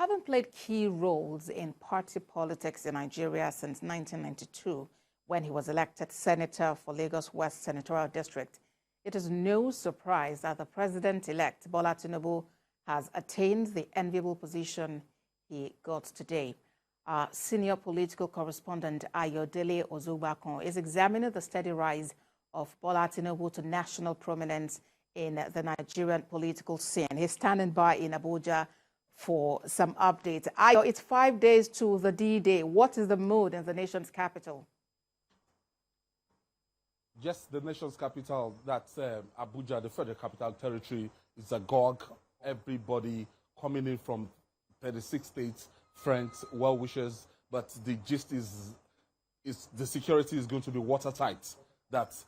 having played key roles in party politics in Nigeria since 1992, when he was elected senator for Lagos West Senatorial District, it is no surprise that the president-elect, Bola Tinubu, has attained the enviable position he got today. Our senior political correspondent, Ayodele Ozugbakun, is examining the steady rise of Bola Tinubu to national prominence in the Nigerian political scene. He's standing by in Abuja for some updates. It's 5 days to the D-Day. What is the mood in the nation's capital? Yes, the nation's capital, that's Abuja, the Federal Capital Territory, is agog. Everybody coming in from 36 states, friends, well-wishers, but the gist is the security is going to be watertight. That's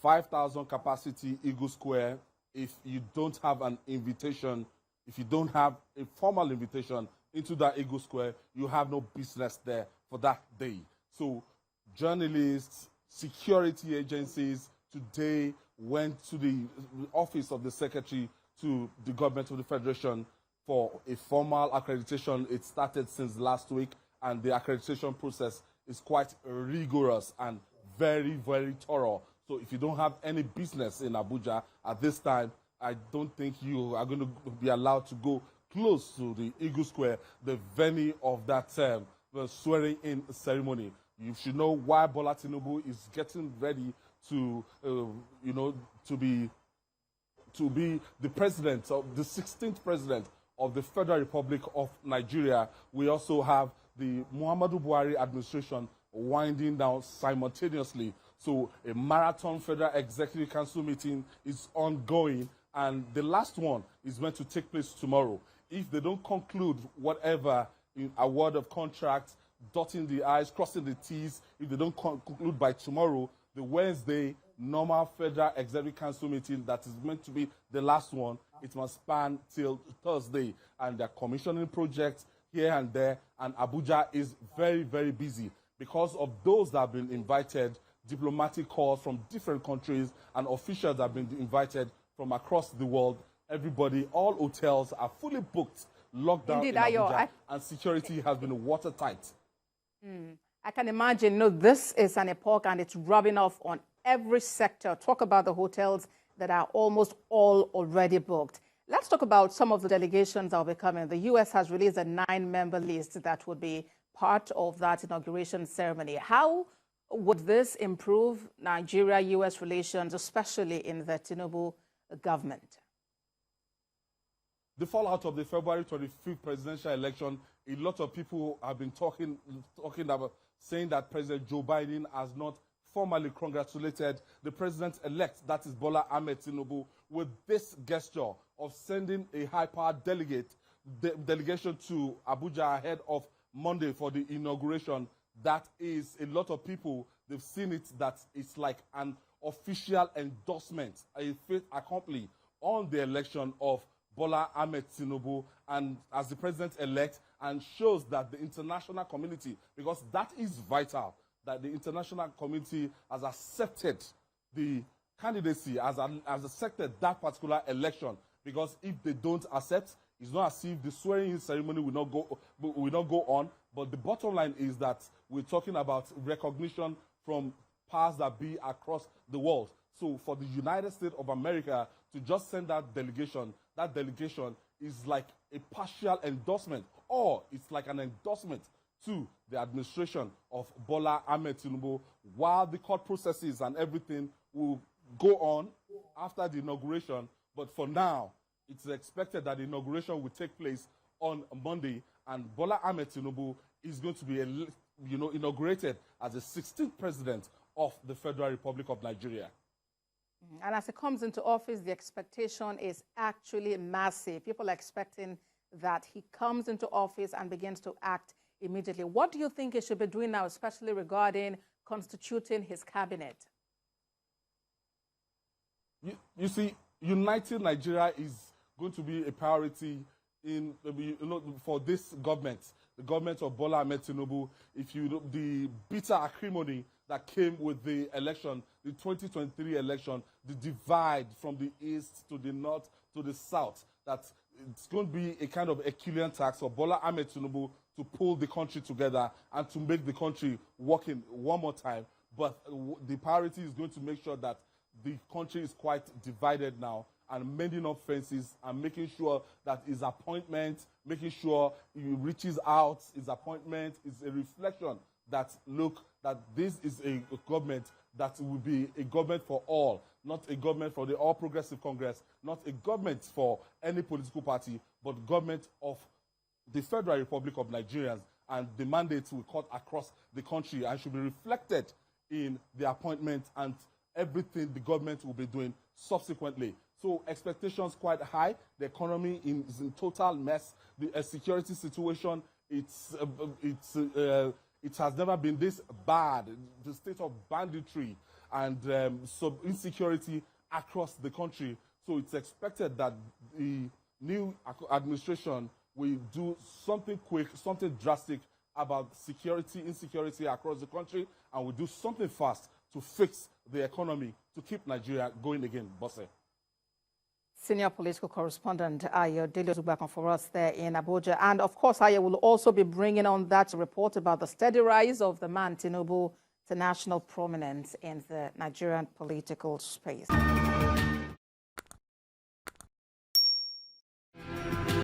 5,000 capacity Eagle Square. If you don't have an invitation, if you don't have a formal invitation into that Eagle Square, you have no business there for that day. So journalists, security agencies today went to the office of the secretary to the government of the Federation for a formal accreditation. It started since last week, and the accreditation process is quite rigorous and very, very thorough. So if you don't have any business in Abuja at this time, I don't think you are going to be allowed to go close to the Eagle Square, the venue of that swearing-in ceremony. You should know why Bola Tinubu is getting ready to, to be the president, of the 16th president of the Federal Republic of Nigeria. We also have the Muhammadu Buhari administration winding down simultaneously. So a marathon Federal Executive Council meeting is ongoing, and the last one is meant to take place tomorrow. If they don't conclude whatever in award of contracts, dotting the I's, crossing the T's, if they don't conclude by tomorrow, the Wednesday normal Federal Executive Council meeting that is meant to be the last one, it must span till Thursday. And they're commissioning projects here and there, and Abuja is very, very busy. Because of those that have been invited, diplomatic calls from different countries and officials have been invited from across the world. Everybody, all hotels are fully booked, locked down in Abuja, and security has been watertight. I can imagine, this is an epoch and it's rubbing off on every sector. Talk about the hotels that are almost all already booked. Let's talk about some of the delegations that will be coming. The U.S. has released a 9-member list that would be part of that inauguration ceremony. How would this improve Nigeria-U.S. relations, especially in the Tinubu government? The fallout of the February 25th presidential election, a lot of people have been talking about, saying that President Joe Biden has not formally congratulated the president-elect, that is Bola Ahmed Tinubu, with this gesture of sending a high-powered delegation to Abuja ahead of Monday for the inauguration. That is, a lot of people, they've seen it, that it's like an official endorsement, a fait accompli on the election of Bola Ahmed Tinubu and as the president-elect, and shows that the international community, because that is vital, that the international community has accepted the candidacy, has accepted that particular election. Because if they don't accept, it's not as if the swearing-in ceremony will not go on. But the bottom line is that we're talking about recognition from powers that be across the world. So for the United States of America to just send that delegation is like a partial endorsement, or it's like an endorsement to the administration of Bola Ahmed Tinubu, while the court processes and everything will go on after the inauguration. But for now, it's expected that the inauguration will take place on Monday, and Bola Ahmed Tinubu is going to be inaugurated as the 16th president of the Federal Republic of Nigeria. And as he comes into office, the expectation is actually massive. People are expecting that he comes into office and begins to act immediately. What do you think he should be doing now, especially regarding constituting his cabinet? You see, uniting Nigeria is going to be a priority for this government, the government of Bola Ahmed Tinubu. If you know the bitter acrimony that came with the election, the 2023 election, the divide from the east to the north to the south, that it's going to be a kind of Herculean task for Bola Ahmed Tinubu to pull the country together and to make the country working one more time. But the priority is going to make sure that the country is quite divided now, and mending up fences and making sure that his appointment, making sure he reaches out, his appointment is a reflection that, look, that this is a government that will be a government for all, not a government for the All Progressive Congress, not a government for any political party, but government of the Federal Republic of Nigerians, and the mandates will cut across the country and should be reflected in the appointment and everything the government will be doing subsequently. So expectations quite high. The economy is in total mess. The security situation, it has never been this bad. The state of banditry and insecurity across the country. So it's expected that the new administration will do something quick, something drastic about insecurity across the country, and will do something fast to fix the economy, to keep Nigeria going again. Bosse. Senior political correspondent Ayodele Ozugbakun for us there in Abuja. And of course, Ayo will also be bringing on that report about the steady rise of the man Tinubu to national prominence in the Nigerian political space.